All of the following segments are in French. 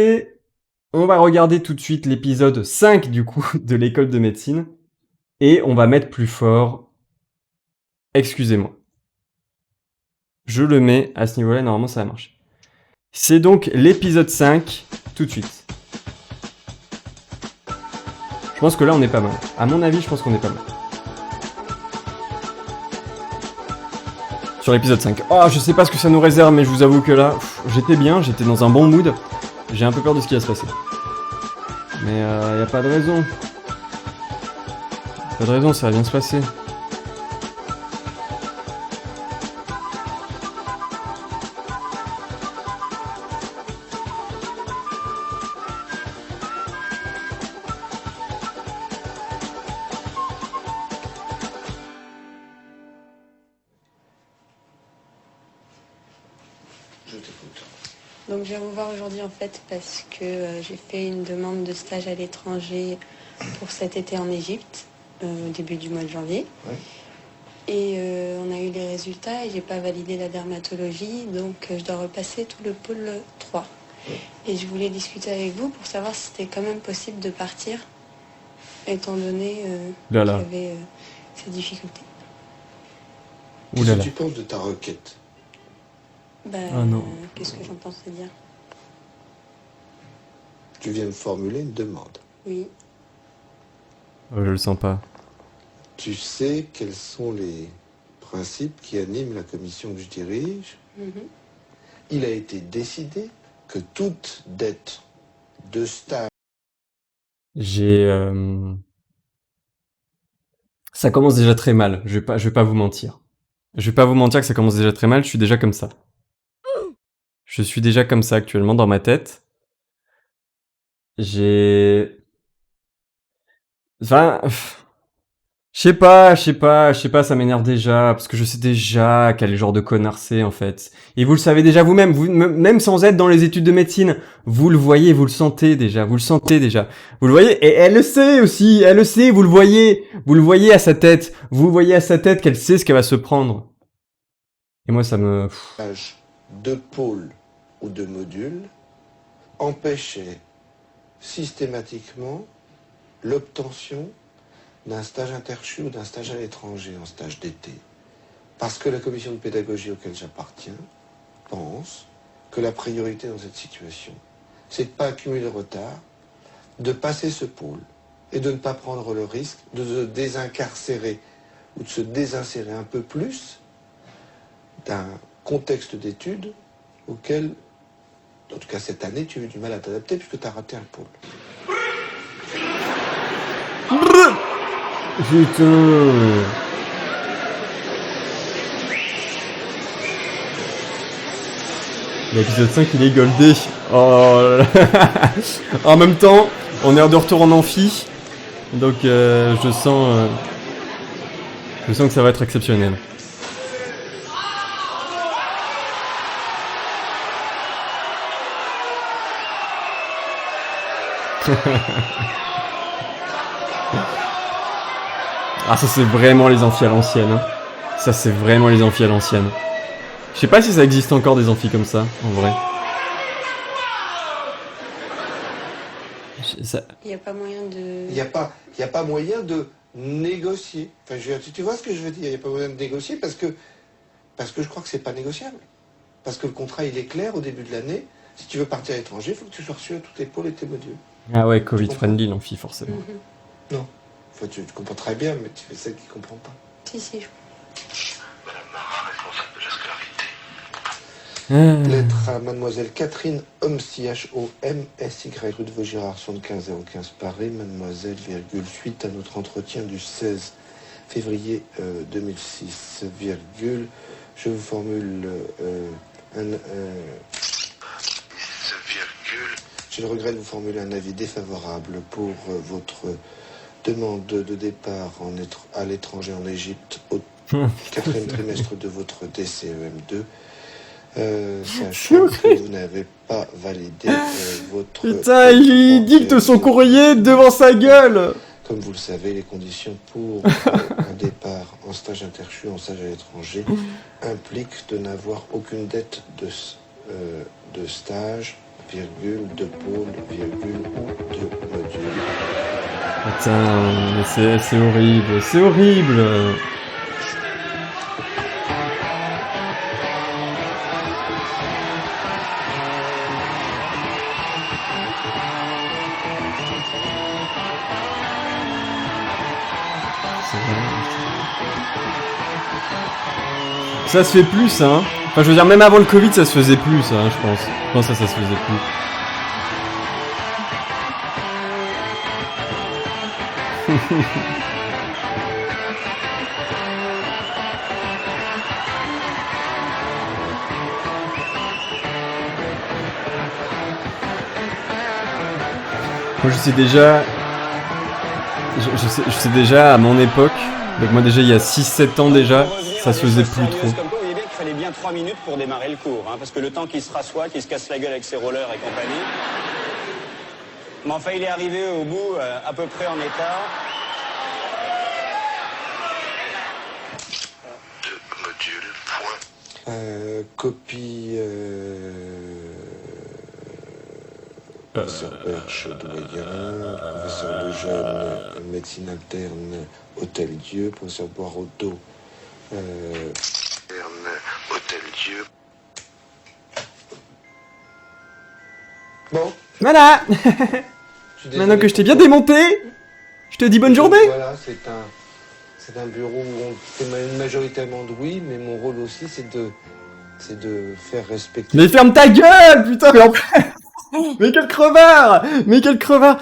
Et on va regarder tout de suite l'épisode 5 du coup de l'école de médecine. Et on va mettre plus fort. Excusez-moi. Je le mets à ce niveau-là, normalement ça va marcher. C'est donc l'épisode 5, tout de suite. Je pense que là on est pas mal. À mon avis, je pense qu'on est pas mal. Sur l'épisode 5. Oh, je sais pas ce que ça nous réserve, mais je vous avoue que là, j'étais bien, j'étais dans un bon mood. J'ai un peu peur de ce qui va se passer. Mais y a pas de raison. Pas de raison, ça va bien se passer. Je t'écoute. Donc je viens vous voir aujourd'hui en fait parce que j'ai fait une demande de stage à l'étranger pour cet été en Égypte, au début du mois de janvier. Ouais. Et on a eu les résultats et j'ai pas validé la dermatologie, donc je dois repasser tout le pôle 3. Ouais. Et je voulais discuter avec vous pour savoir si c'était quand même possible de partir, étant donné Là, là. qu'il y avait ces difficultés. Ouh là Qu'est-ce là. que tu penses de ta requête? Ah non. Qu'est-ce que j'en pense de dire? Tu viens de formuler une demande. Oui. Je le sens pas. Tu sais quels sont les principes qui animent la commission que je dirige? Mhm. Il a été décidé que toute dette de stage... J'ai... Ça commence déjà très mal, je vais pas vous mentir. Je vais pas vous mentir que ça commence déjà très mal, je suis déjà comme ça. Je suis déjà comme ça actuellement dans ma tête. J'ai... Enfin... Je sais pas, ça m'énerve déjà, parce que je sais déjà quel genre de connard c'est, en fait. Et vous le savez déjà vous-même, même sans être dans les études de médecine, vous le voyez, vous le sentez déjà, vous le sentez déjà. Vous le voyez, et elle le sait aussi, elle le sait, vous le voyez à sa tête, vous voyez à sa tête qu'elle sait ce qu'elle va se prendre. Et moi, ça me... de pôle ou de module empêchait systématiquement l'obtention d'un stage interchu ou d'un stage à l'étranger en stage d'été. Parce que la commission de pédagogie auquel j'appartiens pense que la priorité dans cette situation, c'est de ne pas accumuler de retard, de passer ce pôle et de ne pas prendre le risque de se désincarcérer ou de se désinsérer un peu plus d'un contexte d'études auquel, en tout cas cette année, tu as eu du mal à t'adapter puisque tu as raté un pôle. Putain... L'épisode 5, il est goldé. Oh là là. En même temps, on est de retour en amphi. Donc je sens que ça va être exceptionnel. Ah, ça c'est vraiment les amphis à l'ancienne. Hein. Ça c'est vraiment les amphis à l'ancienne. Je sais pas si ça existe encore des amphis comme ça, en vrai. Il n'y a pas moyen de... Il n'y a pas moyen de négocier. Enfin, tu vois ce que je veux dire? Il n'y a pas moyen de négocier parce que je crois que c'est pas négociable. Parce que le contrat, il est clair au début de l'année. Si tu veux partir à l'étranger, il faut que tu sois reçu à tous tes pôles et tes modules. Ah ouais, Covid friendly l'amphi, forcément. Mhm. Non. Enfin, tu comprends très bien, mais tu fais celle qui comprend pas. Si, si. Madame Marat, responsable de la scolarité. Ah. Lettre à mademoiselle Catherine Homsy, H-O-M-S-Y, rue de Vaugirard, 75 015 Paris. Mademoiselle, virgule, suite à notre entretien du 16 février 2006, virgule, je vous formule j'ai le regret de vous formuler un avis défavorable pour votre demande de départ à l'étranger en Égypte au quatrième trimestre de votre DCEM2. Sachant que vous n'avez pas validé votre... Putain, il dicte son courrier devant sa gueule. Comme vous le savez, les conditions pour un départ en stage interchu, en stage à l'étranger, impliquent de n'avoir aucune dette de stage virgule, de pôle, virgule, ou de module. Putain, mais c'est horrible, c'est horrible. Ça se fait plus, hein. Enfin, je veux dire, même avant le Covid, ça se faisait plus, ça, hein, je pense. Non, ça se faisait plus. Moi, je sais déjà... Je sais déjà, à mon époque, donc moi déjà, il y a 6-7 ans déjà, ça se faisait plus trop. Comme quoi, vous voyez bien qu'il fallait bien 3 minutes pour démarrer le cours, hein, parce que le temps qu'il se rassoit, qu'il se casse la gueule avec ses rollers et compagnie. Mais enfin, il est arrivé au bout, à peu près en état. De module, point. Copie... Professeur Perche, doyen, professeur Lejeune, médecine interne, Hôtel-Dieu, professeur Boirodeau, Hôtel-Dieu. Bon. Voilà. Maintenant que je t'ai bien démonté, je te dis bonne journée. Voilà, c'est un bureau où on fait majoritairement de oui, mais mon rôle aussi, c'est de faire respecter... Mais ferme ta gueule, putain, mais en plus... Mais quel crevard! Mais quel crevard!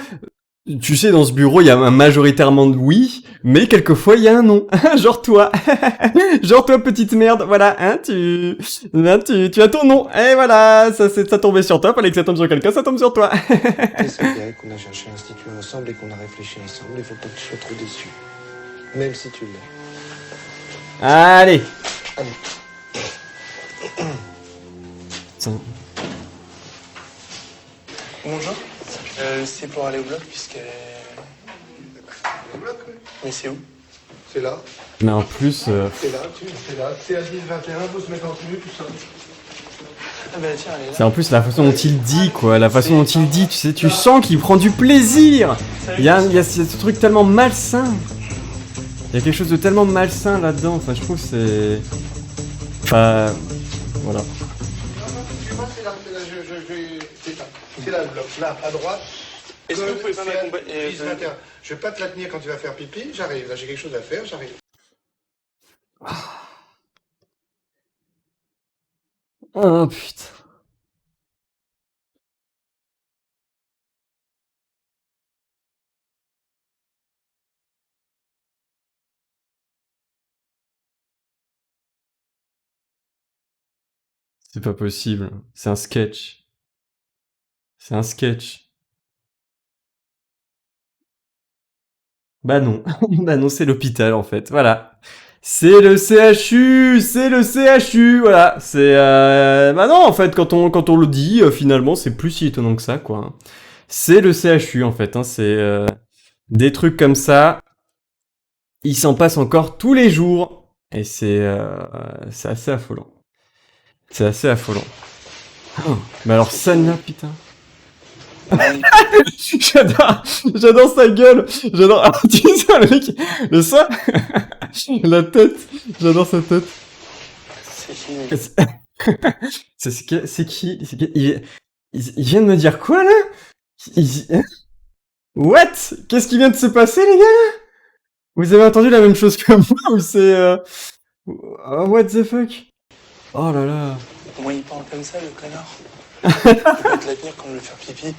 Tu sais, dans ce bureau, il y a un majoritairement de oui, mais quelquefois, il y a un non. Genre toi. Genre toi, petite merde. Voilà, hein, tu as ton nom. Et voilà, ça tombait sur toi, fallait que ça tombe sur quelqu'un, ça tombe sur toi. Et c'est vrai qu'on a cherché à instituer ensemble et qu'on a réfléchi ensemble, il faut pas que tu sois trop déçu. Même si tu l'es. Allez. Allez. Tiens. Bonjour. C'est pour aller au bloc puisque... Le bloc, oui. Mais c'est où? C'est là. Mais en plus... C'est là, c'est là. C'est à 10-21, faut se mettre en tenue, tout ça. Ah bah tiens, elle est là. C'est en plus la façon dont il dit, quoi. La façon dont il dit, tu sais, tu sens qu'il prend du plaisir. Il y a ce truc tellement malsain. Il y a quelque chose de tellement malsain là-dedans. Enfin, je trouve que c'est... Enfin... Voilà. C'est là le bloc, là, à droite. Est-ce que vous pouvez pas m'accompagner 10-21. Je vais pas te la tenir quand tu vas faire pipi, j'arrive. Là, j'ai quelque chose à faire, j'arrive. Oh putain. C'est pas possible. C'est un sketch. C'est un sketch. Bah non. Bah non, c'est l'hôpital en fait. Voilà. C'est le CHU, c'est le CHU, voilà. C'est bah non en fait quand on le dit finalement c'est plus si étonnant que ça quoi. C'est le CHU en fait. Hein. C'est des trucs comme ça. Il s'en passe encore tous les jours et c'est assez affolant. C'est assez affolant. Oh, mais alors celle-là putain. j'adore sa gueule, j'adore, ah, tu sais, le mec, le ça, la tête, j'adore sa tête. C'est qui, il vient de me dire quoi, là? What? Qu'est-ce qui vient de se passer, les gars, là? Vous avez entendu la même chose que moi, ou c'est, oh, what the fuck? Oh là là. Comment il parle comme ça, le connard? Il va te la tenir quand je vais faire pipi.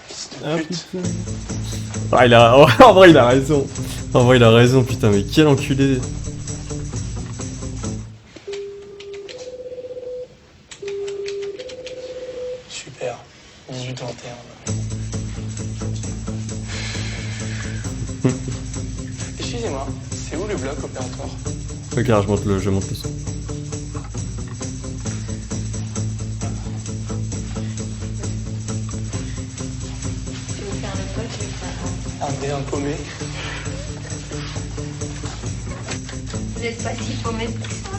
Fils de Ah, pute. putain. Ah, en vrai, il a raison. En vrai, il a raison, putain, mais quel enculé. Super. 18-21. Excusez-moi, c'est où le bloc opératoire? Regarde, je monte le son. Un dé un paumé. Vous n'êtes pas si paumé que ça.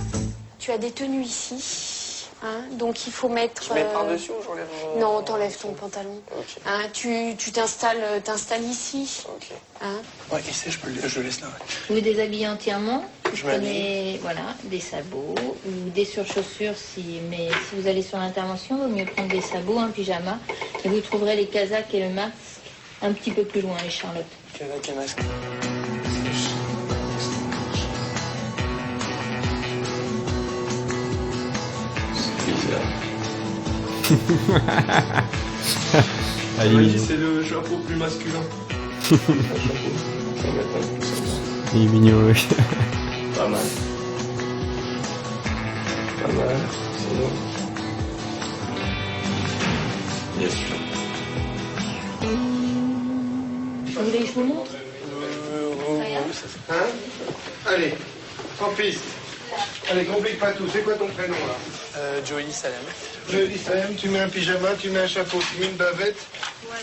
Tu as des tenues ici. Hein, donc il faut mettre... Je mets par-dessus ou j'enlève mon... Non, t'enlèves ton pantalon. Ok. Hein, tu t'installes ici. Ok. Hein. Ouais, et ça, je laisse là. Ouais. Vous vous déshabillez entièrement. Vous Je prenez voilà, des sabots ou des surchaussures. Mais si vous allez sur l'intervention, il vaut mieux prendre des sabots, un pyjama. Et vous trouverez les casaques et le masque un petit peu plus loin, les Charlotte. Avec un masque. Ah, il est mignon. C'est le chapeau plus masculin. Il est mignon, oui. Pas mal. Pas mal. Sinon. Bien sûr. Vous voulez que je vous montre? Hein? Allez, en piste. Allez, complique pas tout. C'est quoi ton prénom là? Joey Salem. Je dis Sam, tu mets un pyjama, tu mets un chapeau, tu mets une bavette.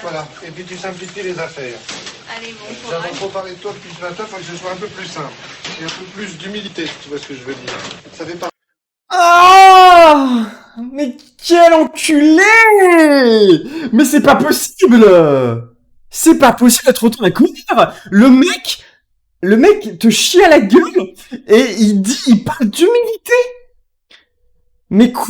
Voilà. Et puis tu simplifies les affaires. Allez, bon J'avais trop parlé de toi depuis ce matin, il faut que ce soit un peu plus simple. Et un peu plus d'humilité, si tu vois ce que je veux dire. Ça fait pas. Ah! Mais quel enculé! Mais c'est pas possible! C'est pas possible d'être autant un connard! Le mec te chie à la gueule et il parle d'humilité! Mais quoi?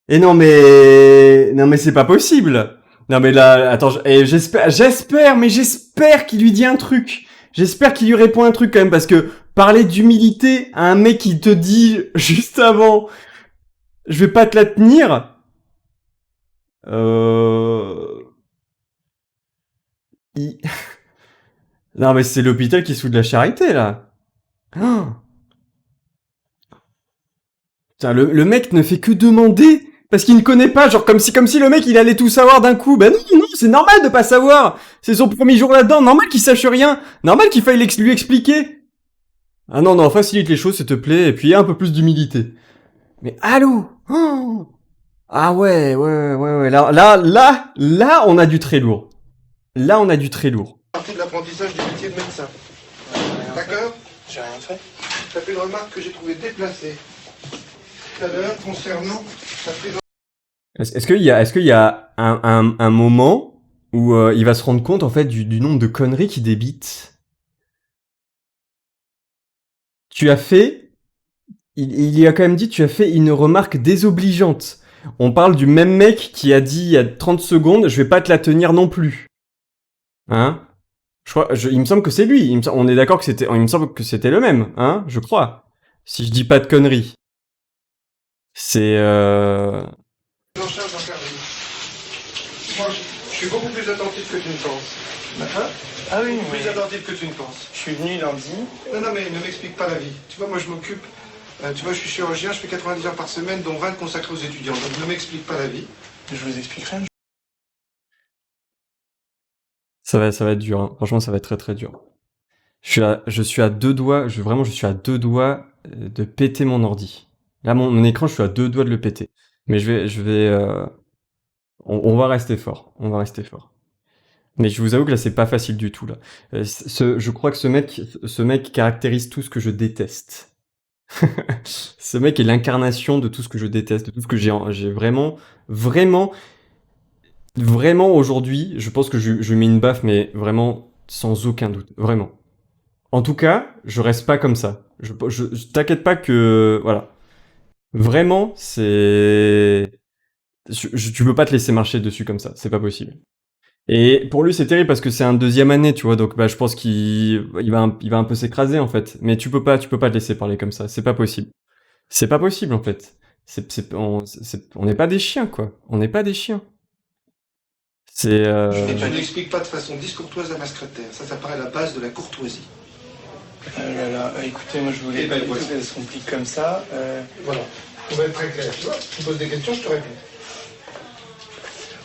Et non mais c'est pas possible! Non mais là, attends, j'espère qu'il lui dit un truc. J'espère qu'il lui répond un truc quand même, parce que parler d'humilité à un mec qui te dit juste avant, je vais pas te la tenir. Non mais c'est l'hôpital qui se fout de la charité là. Oh. Putain, le mec ne fait que demander parce qu'il ne connaît pas, genre comme si le mec il allait tout savoir d'un coup. Ben non, c'est normal de pas savoir. C'est son premier jour là-dedans, normal qu'il sache rien, normal qu'il faille lui expliquer. Ah non, facilite les choses s'il te plaît, et puis un peu plus d'humilité. Mais allô? Oh. Ah ouais, là, on a du très lourd. Là, on a du très lourd. Partie de l'apprentissage du métier de médecin. D'accord? J'ai rien fait. Tu as fait une remarque que j'ai trouvée déplacée tout à l'heure concernant ta prise en... Est-ce qu'il y a un moment où il va se rendre compte en fait du nombre de conneries qui débitent? Tu as fait, il y a quand même dit, tu as fait une remarque désobligeante. On parle du même mec qui a dit il y a 30 secondes, je vais pas te la tenir non plus. Hein? Il me semble que c'est lui. On est d'accord il me semble que c'était le même, hein? Je crois. Si je dis pas de conneries. C'est en charge d'encadrer. Moi, je suis beaucoup plus attentif que tu ne penses. Hein? Ah oui, Beaucoup mais plus attentif que tu ne penses. je suis venu lundi. Non, mais ne m'explique pas la vie. Tu vois, moi, je m'occupe... tu vois, je suis chirurgien, je fais 90 heures par semaine, dont 20 consacrées aux étudiants. Donc, ne m'explique pas la vie. Je vous expliquerai. ça va être dur, hein. Franchement, ça va être très très dur. Je suis à deux doigts, je suis à deux doigts de péter mon ordi. Là, mon écran, je suis à deux doigts de le péter. Mais on va rester fort. On va rester fort. Mais je vous avoue que là, c'est pas facile du tout, là. Je crois que ce mec caractérise tout ce que je déteste. Ce mec est l'incarnation de tout ce que je déteste, de tout ce que j'ai vraiment aujourd'hui, je pense que je mets une baffe, mais vraiment sans aucun doute, vraiment. En tout cas, je reste pas comme ça. Je t'inquiète pas que, voilà. Vraiment, tu peux pas te laisser marcher dessus comme ça, c'est pas possible. Et pour lui, c'est terrible parce que c'est un deuxième année, tu vois, donc je pense qu'il va un peu s'écraser en fait. Mais tu peux pas te laisser parler comme ça, c'est pas possible. C'est pas possible en fait. On n'est pas des chiens quoi. On n'est pas des chiens. Et tu n'expliques pas de façon discourtoise à ma secrétaire. Ça paraît la base de la courtoisie. Écoutez, moi je voulais pas du tout qu'elle se complique comme ça. Voilà. On va être très clair. Tu vois, tu poses des questions, je te réponds.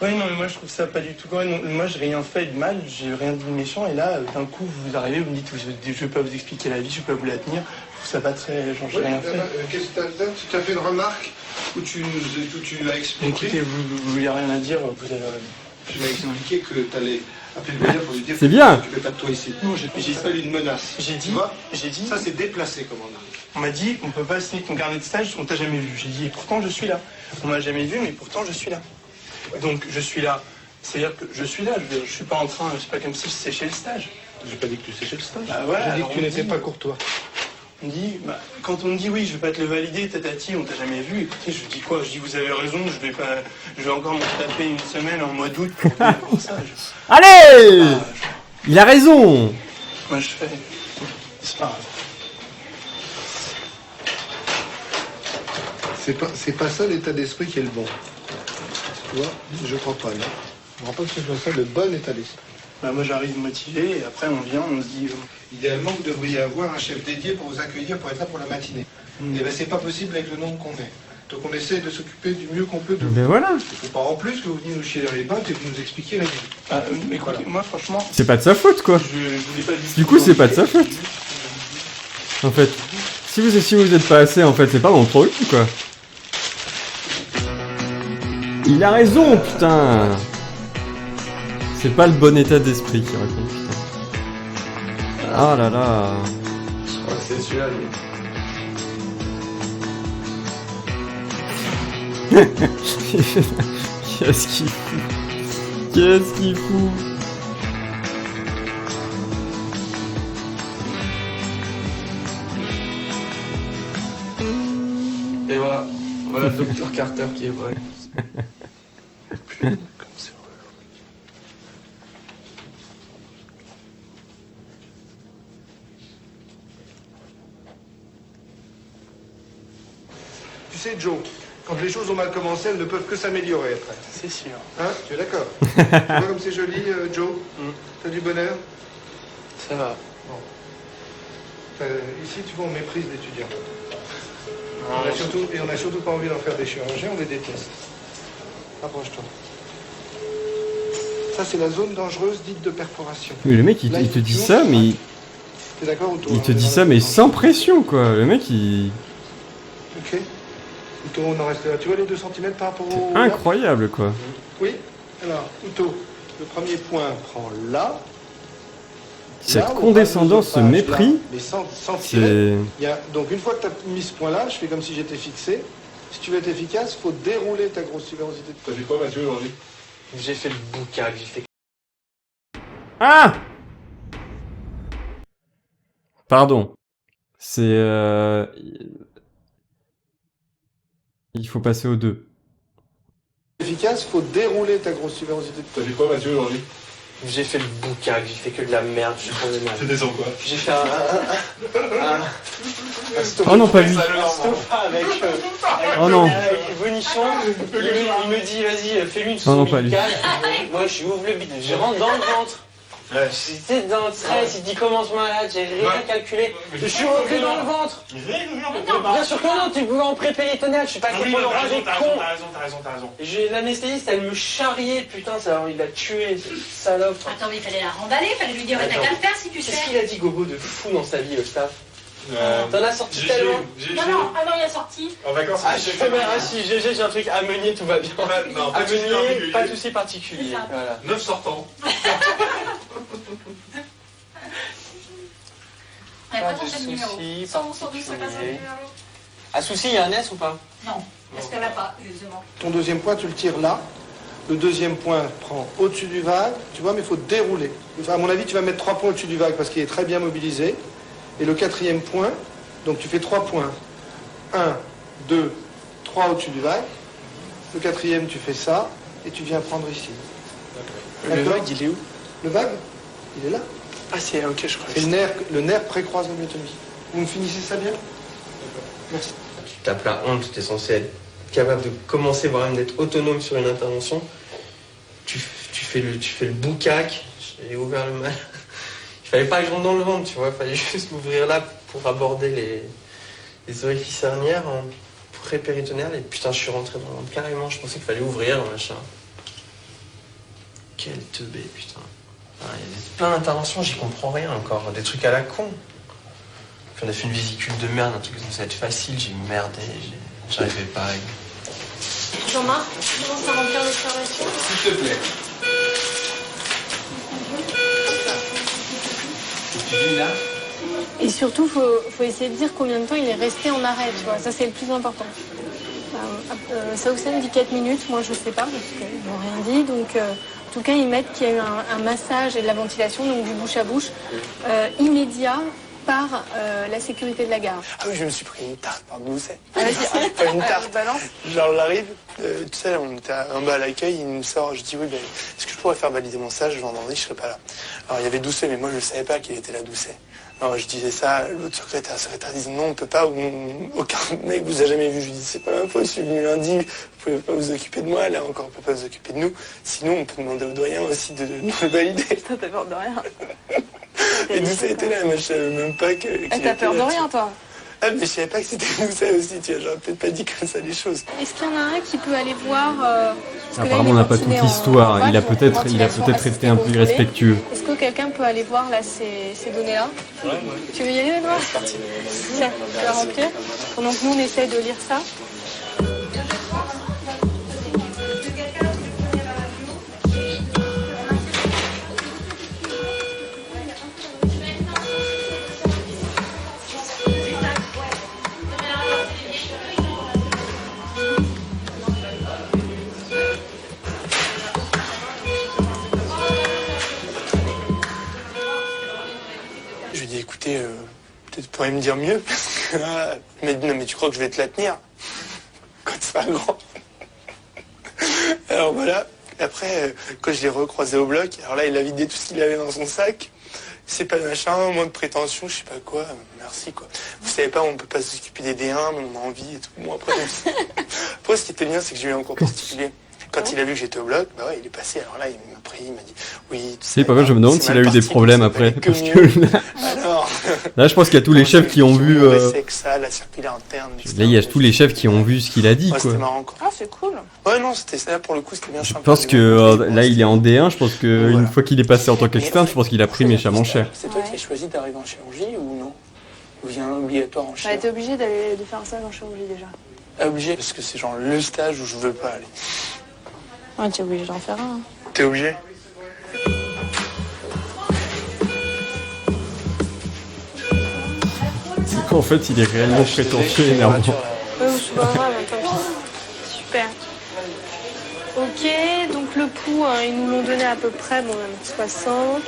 Oui, non, mais moi je trouve ça pas du tout correct. Non, moi j'ai rien fait de mal, j'ai rien dit de méchant, et là, d'un coup, vous arrivez, vous me dites, je vais pas vous expliquer la vie, je vais pas vous la tenir. Je trouve ça pas très. Genre, j'ai rien fait. Qu'est-ce que tu as fait une remarque où tu as expliqué? Écoutez, vous n'avez rien à dire, vous avez. Je m'avais expliqué que t'allais appeler le médias pour lui dire C'est bien. que tu fais pas de toi ici. Non, J'ai fallu une menace. J'ai dit, Tu vois ça Ça, c'est déplacé, comme on a. on m'a dit, on peut pas signer ton carnet de stage, on t'a jamais vu. J'ai dit, et pourtant je suis là. On m'a jamais vu, mais pourtant je suis là. Donc je suis là. C'est-à-dire que je suis là, je suis pas en train, c'est pas comme si je séchais le stage. J'ai pas dit que tu séchais le stage. Bah voilà, J'ai dit alors que tu on n'étais dit- pas courtois. On dit, quand on me dit oui, je vais pas te le valider, tatati, on t'a jamais vu. Écoutez, je dis quoi? Je dis, vous avez raison, je vais encore me taper une semaine en mois d'août pour ça. Allez! Ah, Il a raison! moi je fais, c'est pas grave. C'est pas ça l'état d'esprit qui est le bon. Tu vois, je crois pas. Non. Je crois pas que ce soit ça le bon état d'esprit. Bah, moi j'arrive motivé et après on vient, on se dit, Idéalement, vous devriez avoir un chef dédié pour vous accueillir, pour être là pour la matinée. Et ben, c'est pas possible avec le nombre qu'on est. Donc on essaie de s'occuper du mieux qu'on peut de vous. Ben voilà. Il faut pas en plus que vous veniez nous chier dans les pattes et que vous nous expliquiez la vie. écoutez, Voilà. moi franchement, C'est pas de sa faute, quoi. je voulais pas Du coup, c'est pas de sa faute. En fait, si vous êtes pas assez, en fait, c'est pas mon problème, quoi. Il a raison, putain. C'est pas le bon état d'esprit qui raconte, putain. Ah là là. Je crois que c'est celui-là, lui. Qu'est-ce qu'il fout? Qu'est-ce qu'il fout? Et voilà, voilà le docteur Carter qui est vrai. Putain, comme c'est vrai. Tu sais, Joe, quand les choses ont mal commencé, elles ne peuvent que s'améliorer après. C'est sûr. Hein? Tu es d'accord? Tu vois comme c'est joli, Joe? T'as du bonheur? Ça va. Ici, tu vois, on méprise l'étudiant. On a surtout pas envie d'en faire des chirurgiens, on les déteste. Approche-toi. Ça, c'est la zone dangereuse dite de perforation. Mais le mec, il te dit ça, mais T'es d'accord ou il te dit ça, mais sans pression, quoi. Le mec, il... Ok. Uto, on en reste là. Tu vois les 2 cm par rapport au... Incroyable, quoi. Oui. Alors, Uto, le premier point prend là. Cette Là, au condescendance, ce bas de mépris, là, mais sans tirer. c'est... Il y a, donc une fois que tu as mis ce point-là, je fais comme si j'étais fixé. Si tu veux être efficace, il faut dérouler ta grosse subérosité. T'as fait quoi, Mathieu, aujourd'hui? J'ai fait le boucac, j'ai fait... Ah! Pardon. C'est... Il faut passer au 2. Efficace, il faut dérouler ta grosse subérosité. T'as fait quoi, Mathieu, aujourd'hui? J'ai fait le boucac, j'ai fait que de la merde, je suis trop de mal. C'était sur quoi? J'ai fait un Oh non, pas lui. Stopa avec Oh non. Bonichon. Il me dit, vas-y, fais-lui une Oh non, pas lui. musicale. Moi, je ouvre le bide, je rentre dans le ventre. J'étais dans le stress, il dit commence malade, j'ai rien calculé. Je suis rentré dans le ventre. Bien sûr que non, tu pouvais en pré-péritonéal, je suis pas Oui, capable de t'as rager raison, con. t'as raison. J'ai l'anesthésiste, elle me charriait, putain, ça, il a tué, cette salope. Attends, mais il fallait la remballer, il fallait lui dire, t'as qu'à le faire si tu Qu'est-ce sais. qu'il a dit, Gogo, de fou dans sa vie, le staff? T'en as sorti GG, tellement. Non, non, ah non, il a sorti. En vacances, Ah, je fais bien, si GG, j'ai un truc à mener, tout va bien. Non, À pas de souci mener, particulier. pas de soucis particuliers. C'est ça. Voilà. 9 sortants. On n'a Pas pas de changé de numéro. soucis 100 sur 12, c'est pas ça le particuliers. numéro. Ah, souci, il y a un S ou pas? Non, parce qu'elle n'a pas, justement. Ton deuxième point, tu le tires là. Le deuxième point prend au-dessus du vague, tu vois, mais il faut dérouler. Enfin, à mon avis, tu vas mettre 3 points au-dessus du vague parce qu'il est très bien mobilisé. Et le quatrième point, donc tu fais 3 points. 1, 2, 3 au-dessus du vague. Le quatrième, tu fais ça, et tu viens prendre ici. Le D'accord. vague, il est où? Le vague, il est là. Ah, c'est ok, je crois. C'est le nerf pré-croise de myotomie. Vous me finissez ça bien? Merci. Tu tapes la honte, tu es censé être capable de commencer, voire même d'être autonome sur une intervention. Tu fais le boucac, j'ai ouvert le mal. Il fallait pas que je rentre dans le ventre, tu vois, il fallait juste m'ouvrir là pour aborder les orifices hernières en pré-péritonéal. Et putain, je suis rentré dans le ventre carrément, je pensais qu'il fallait ouvrir, machin. Quel teubé, putain. Ah, il y a plein d'interventions, j'y comprends rien encore, des trucs à la con. Puis on a fait une vésicule de merde, un truc qui est censé être facile, j'ai merdé, j'arrivais pas à... Jean-Marc, tu commences à remplir l'observation. S'il te plaît. Et surtout, faut essayer de dire combien de temps il est resté en arrêt, tu vois. Ça, c'est le plus important. Saoussen dit 4 minutes, moi je sais pas, parce qu'ils n'ont rien dit. Donc, en tout cas, ils mettent qu'il y a eu un massage et de la ventilation, donc du bouche à bouche, immédiat par la sécurité de la gare. Ah oui, je me suis pris une tarte par Doucet. Ah, vas-y, Pas une tarte. balance. Genre, j'arrive, tu sais, on était en bas à l'accueil, il me sort, je dis oui, ben, est-ce que je pourrais faire valider mon stage vendredi, je serais pas là. Alors, il y avait Doucet, mais moi, je ne savais pas qu'il était là, Doucet. Alors, je disais ça, l'autre secrétaire disait non, on peut pas, aucun mec vous a jamais vu. Je lui dis, c'est pas ma faute, je suis venu lundi, vous pouvez pas vous occuper de moi, là encore, on peut pas vous occuper de nous. Sinon, on peut demander au doyen aussi de nous le valider. T'as peur de rien. Et Doucet était là, moi, je savais même pas que. T'as peur de rien, toi? Ah, mais je savais pas que c'était Doucet aussi, tu vois, j'aurais peut-être pas dit comme ça les choses. Est-ce qu'il y en a un qui peut aller voir Apparemment, on n'a pas toute l'histoire. Il a peut-être été un peu irrespectueux. Est-ce que quelqu'un peut aller voir là ces données-là? Ouais. Tu veux y aller, Edouard? C'est parti. Tiens, tu vas remplir. Pendant que nous, on essaie de lire ça. Je lui ai dit, écoutez, peut-être pourrais me dire mieux, parce que là, il m'a dit, non, mais tu crois que je vais te la tenir quand tu seras grand. Alors voilà, après, quand je l'ai recroisé au bloc, alors là, il a vidé tout ce qu'il avait dans son sac. C'est pas de machin, moins de prétention, je sais pas quoi, merci quoi. Vous savez pas, on peut pas s'occuper des D1, mais on a envie et tout. Bon, après, ce qui était bien, c'est que j'ai eu un cours particulier. Quand il a vu que j'étais au bloc, bah ouais, il est passé. Alors là, il m'a pris, il m'a dit, oui, tu sais. Parfois, je me demande s'il a eu des problèmes après. Parce que alors, là, je pense qu'il y a tous les chefs qui ont vu. C'est que ça, la circulaire interne. Là, il y a tous les chefs qui ont vu ce qu'il a dit, Ouais, quoi. c'était marrant, quoi. Ah, c'est cool. Ouais, non, c'était ça, pour le coup, c'était bien Je sympa. pense que là, il est en D1. Je pense que une fois qu'il est passé en tant qu'externe, je pense qu'il a pris méchamment cher. C'est toi qui as choisi d'arriver en chirurgie ou non? Ou vient obligatoire en Bah, chirurgie? t'es obligé de faire un stage en chirurgie déjà. Obligé, parce que c'est genre le stage où je veux pas aller. Ouais, t'es obligé d'en faire un. T'es obligé? En fait, il est réellement prétentieux et énervant. C'est pas grave, tant pis. Super. Ok, donc le pouls, ils nous l'ont donné à peu près, bon, 60.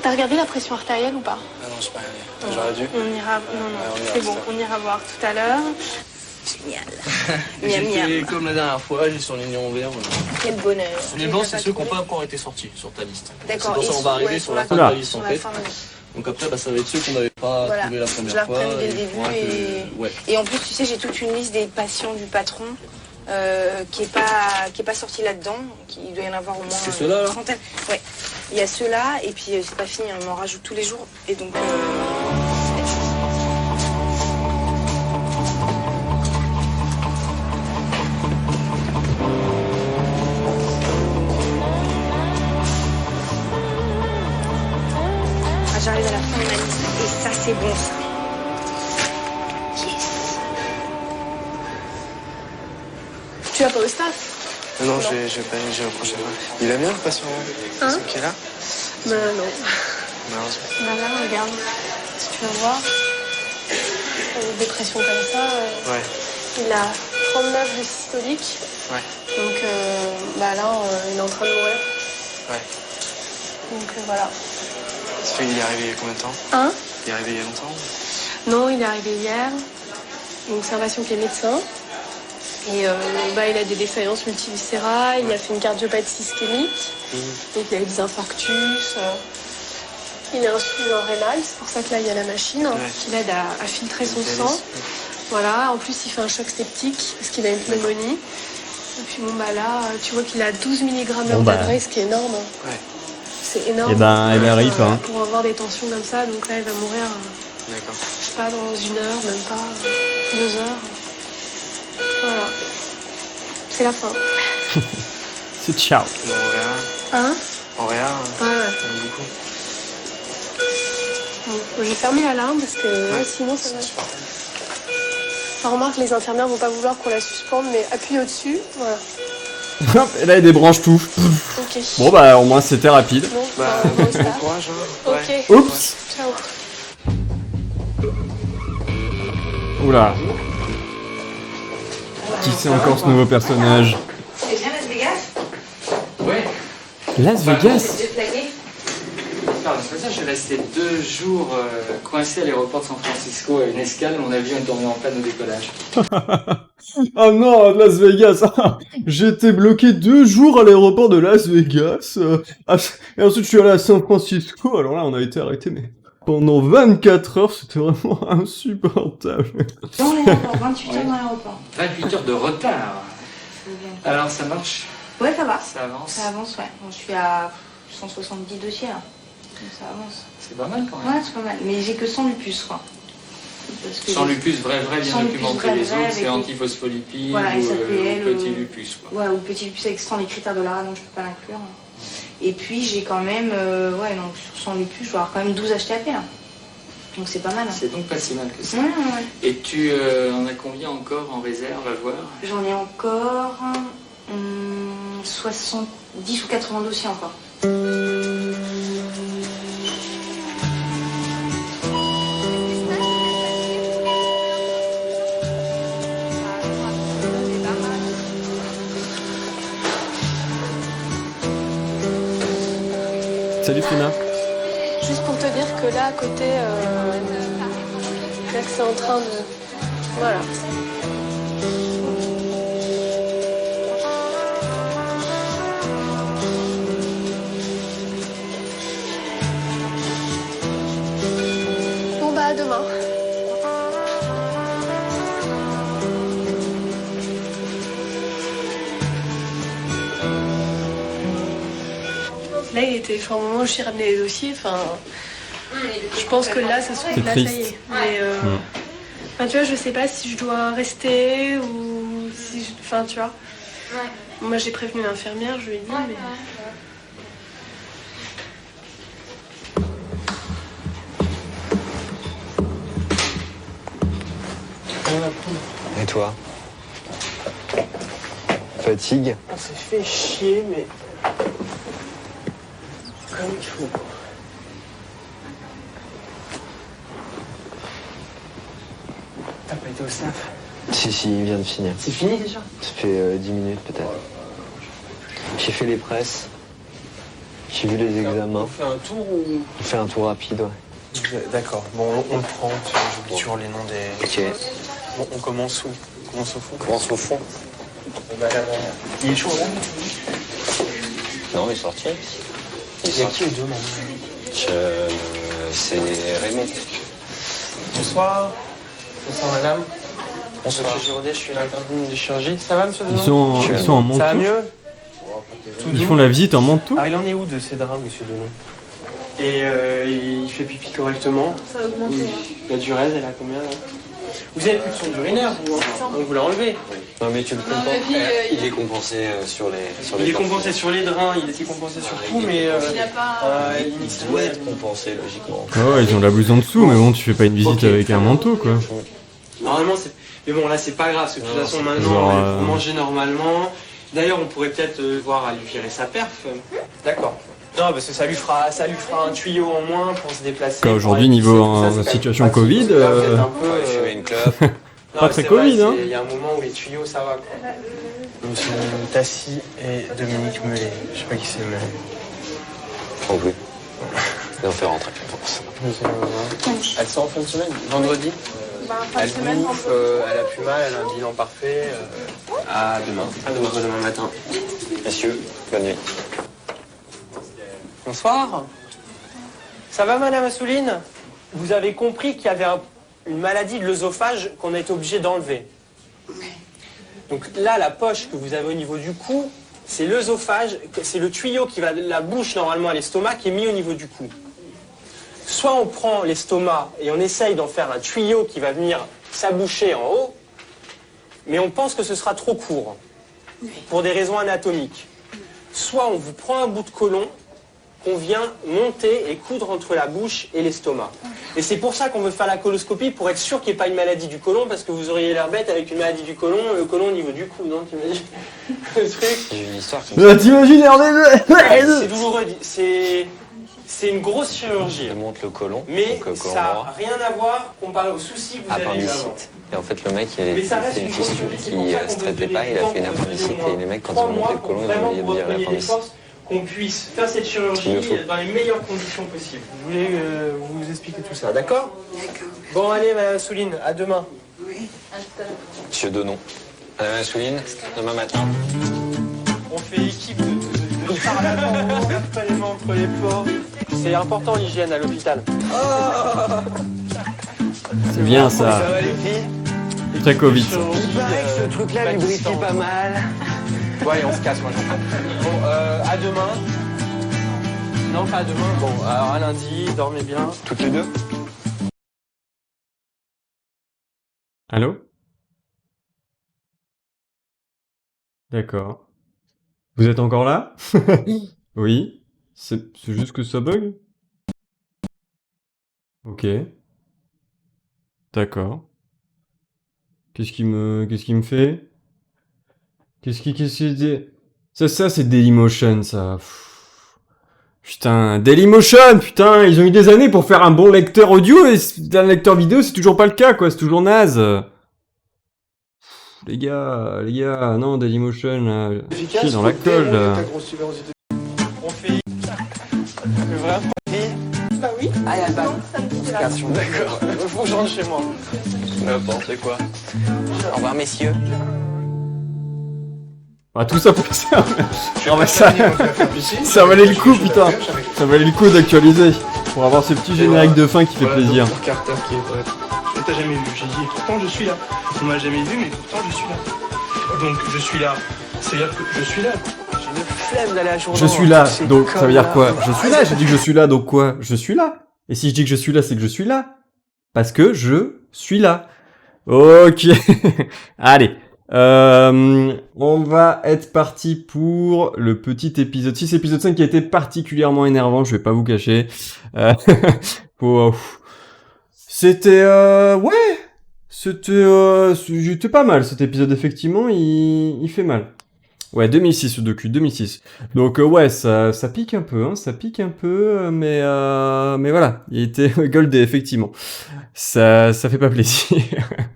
T'as regardé la pression artérielle ou pas? Ah non, j'ai pas regardé. J'aurais dû. On ira. Non, c'est bon, on ira voir tout à l'heure. Génial. J'ai fait comme la dernière fois, j'ai surligné en vert. Voilà. Quel bonheur. Les blancs, c'est ceux qui n'ont pas encore été sortis sur ta liste. D'accord. C'est pour ça qu'on va arriver sur la fin de ta liste en fait. Donc après, bah, ça va être ceux qu'on n'avait pas trouvé la première fois. Je dès le début et en plus, tu sais, j'ai toute une liste des patients du patron qui est pas sortie là-dedans. Il doit y en avoir au moins C'est ceux-là, une là trentaine. Ouais. Il y a ceux-là et puis c'est pas fini, on en rajoute tous les jours et donc. J'arrive à la fin de ma liste et ça c'est bon ça. Yes. Tu vas pas au staff? Non, j'ai un prochain. Il va bien le patient qui est là? Bah non. Malheureusement. Bah là, regarde. Si tu vas voir, des pressions comme ça, Ouais. il a 39 de systolique. Ouais. Donc bah là, il est en train de mourir. Ouais. Donc voilà. Ça fait qu'il est arrivé il y a combien de temps? Hein? Il est arrivé il y a longtemps? Non, il est arrivé hier. Donc c'est un patient qui est médecin. Et bah, il a des défaillances multiviscérales, il a fait une cardiopathie ischémique, donc il a eu des infarctus. Il est insuffisant rénal, c'est pour ça que là il y a la machine qui l'aide à filtrer son sang. Voilà, en plus il fait un choc septique parce qu'il a une pneumonie. Et puis bon bah là, tu vois qu'il a 12 mg d'adresse, ce qui est énorme. Ouais. C'est énorme. Et ben rip, hein. Pour avoir des tensions comme ça, donc là il va mourir, D'accord. je sais pas, dans 1 heure, même pas, 2 heures. Voilà. C'est la fin. C'est ciao. On verra. Hein? On verra. Ouais. Beaucoup. Bon, j'ai fermé l'alarme parce que sinon ça va. Enfin, remarque, les infirmières vont pas vouloir qu'on la suspende, mais appuie au-dessus. Voilà. Hop, et là il débranche tout. Ok. Bon bah au moins c'était rapide. Bon, Bah, bon bon start. courage. Hein. Ok. Oups. Ciao. Oula. Qui c'est encore ce nouveau personnage? C'est bien Las Vegas? Ouais. Las Vegas? J'ai flagué. Non, c'est pas ça, je suis resté 2 jours coincé à l'aéroport de San Francisco à une escale, mon avion est tombé en panne au décollage. Ah non, Las Vegas. J'étais bloqué 2 jours à l'aéroport de Las Vegas. Et ensuite je suis allé à San Francisco. Alors là on a été arrêté mais pendant 24 heures, c'était vraiment insupportable. Dans l'aéroport, 28 heures dans l'aéroport. 28 heures de retard. Alors ça marche? Ouais, ça va. Ça avance? Ça avance, ouais. Bon, je suis à 170 dossiers là. Donc ça avance. C'est pas mal quand même. Ouais, c'est pas mal. Mais j'ai que 100 lupus, quoi. Parce que Sans lupus, vrai, bien Sans lupus, documenté vrai, les vrai, autres, avec c'est les- antiphospholipide Voilà, ou SAPL, petit lupus. Quoi. Ouais, ou petit lupus avec sans les critères de l'ARA, donc je peux pas l'inclure. Et puis j'ai quand même, ouais, donc sur 100 lupus, je dois avoir quand même 12 HTAP là. Donc c'est pas mal. Hein. C'est donc pas si mal que ça. Ouais, ouais. Et tu en as combien encore en réserve à voir? J'en ai encore 70 ou 80 dossiers encore. Salut Fina. Juste pour te dire que là, à côté, là, que c'est en train de... Voilà. Bon, bah, à demain. Là, il était, enfin, au moment où j'ai ramené les dossiers, enfin, je pense que là, ça se trouve, C'est là, ça y triste. est. Mais, enfin, tu vois, je sais pas si je dois rester ou si, enfin, tu vois. Moi, j'ai prévenu l'infirmière, je lui ai dit, mais. Et toi? Fatigue? On s'est fait chier, mais. Comme il faut. T'as pas été au SAF? Si, il vient de finir. C'est fini déjà? Ça fait 10 minutes peut-être. J'ai fait les presses. J'ai vu les examens. On fait un tour ou. On fait un tour rapide, ouais. D'accord, bon, on le prend, j'oublie toujours les noms des. Ok. Bon, on commence où? On commence au fond? On commence au fond. Bah, là, il est chaud là? Non, il est sorti. Il y a qui les deux membres? C'est Raymond. Bonsoir. Bonsoir madame. Bonsoir. Monsieur Giraudet, je suis l'interne de chirurgie. Ça va monsieur Ils Denon? sont en manteau. Ça va mieux? Ils font la visite en manteau. Ah, il en est où de ces draps, monsieur Denon? Et il fait pipi correctement. Ça a augmenté. La durée, elle a combien là? Vous avez plus de son urinaire, vous, hein? On vous l'a enlevé. Non, mais tu le Non, comprends. mais lui, Il est compensé sur les. Il est compensé sur les drains, il était compensé sur tout, mais. Il n'a pas. Il doit être compensé logiquement. Ouais, ils ont la blouse en dessous, mais bon, tu fais pas une visite Ok. avec un manteau, quoi. Normalement, c'est. Mais bon, là, c'est pas grave, parce que de toute Non, façon, c'est maintenant, genre, on peut manger normalement. D'ailleurs, on pourrait peut-être voir à lui virer sa perf. D'accord. Non, parce que ça lui fera un tuyau en moins pour se déplacer. Quoi, aujourd'hui, pour aller niveau pisser, tout ça, en c'est situation quand même pratique, Covid, parce que là, vous êtes un peu, Fumer une clope. non, pas mais très c'est Covid, vrai, hein. Il y a un moment où les tuyaux, ça va, quoi. Monsieur Tassi et Dominique Mellet. Je sais pas qui c'est, mais. En plus. Et on fait rentrer. Elle sort en fin de semaine, vendredi. Fin de Elle semaine, bouffe, elle a plus mal, elle a un bilan parfait. À demain. À demain matin. Messieurs, bonne nuit. Bonsoir. Ça va, madame Assouline? Vous avez compris qu'il y avait une maladie de l'œsophage qu'on a été obligé d'enlever. Donc là, la poche que vous avez au niveau du cou, c'est l'œsophage, c'est le tuyau qui va de la bouche normalement à l'estomac qui est mis au niveau du cou. Soit on prend l'estomac et on essaye d'en faire un tuyau qui va venir s'aboucher en haut, mais on pense que ce sera trop court, pour des raisons anatomiques. Soit on vous prend un bout de côlon qu'on vient monter et coudre entre la bouche et l'estomac. Et c'est pour ça qu'on veut faire la coloscopie, pour être sûr qu'il n'y ait pas une maladie du côlon, parce que vous auriez l'air bête avec une maladie du côlon, le côlon au niveau du cou, non, t'imagines? Le truc. J'ai une histoire comme T'imagines, C'est douloureux, c'est une grosse chirurgie. ça. Je monte le côlon, Mais donc, côlon ça droit, n'a rien à voir comparé aux soucis que vous avez eu avant. appendicite. Et en fait, le mec, il Mais ça a reste fait une une fistule grosse qui se traitait pas, il a fait une appendicite. Et les mecs, quand ils ont monté le côlon, ils ont oublié de dire l'appendicite. Qu'on puisse faire cette chirurgie dans les meilleures conditions possibles. Je voulais vous expliquer tout ça, d'accord? D'accord. Bon, allez, Madame Souline, à demain. Monsieur Denon. Madame Assouline, demain matin. On fait équipe de charlatans, on regarde pas les mains entre les ports. C'est important l'hygiène à l'hôpital. C'est bien ça. Ça va les filles? Très Covid. ça. Ce truc-là lubrifie pas mal. Ouais, on se casse, moi j'entends. Bon, à demain. Non, pas à demain. Bon, alors à lundi, dormez bien. Toutes les deux? Allô? D'accord. Vous êtes encore là? Oui. C'est juste que ça bug? Ok. D'accord. Qu'est-ce qui me fait? Qu'est-ce qui... Ça, c'est Dailymotion, ça. Pff. Putain, Dailymotion, putain, ils ont eu des années pour faire un bon lecteur audio et un lecteur vidéo, c'est toujours pas le cas, quoi, c'est toujours naze. Pff, les gars, non, Dailymotion, là, chier dans la colle, là. On fait. Vraiment? Bah oui. Ah, y'a le bac. D'accord. Faut que je rentre chez moi. N'importe quoi. Au revoir, messieurs. Ah, tout ça pour ça. Non, mais ça valait le coup, putain. Ça valait le coup d'actualiser. Pour avoir ce petit générique de fin qui fait plaisir. Pour Carter qui est poète. On t'a jamais vu, j'ai dit, et pourtant je suis là. On m'a jamais vu, mais pourtant je suis là. Donc je suis là. C'est-à-dire que je suis là. J'ai une flemme d'aller à journée. Je suis là, donc ça veut dire quoi? Je suis là, j'ai dit que je suis là, donc quoi? Je suis là. Et si je dis que je suis là, c'est que je suis là. Parce que je suis là. Ok. Allez. On va être parti pour le petit épisode 6, épisode 5 qui a été particulièrement énervant, je vais pas vous cacher. C'était ouais, c'était pas mal cet épisode, effectivement, il fait mal. Ouais, 2006 ce docu, 2006. Donc ouais, ça pique un peu, hein, ça pique un peu, mais voilà, il était goldé, effectivement. Ça fait pas plaisir.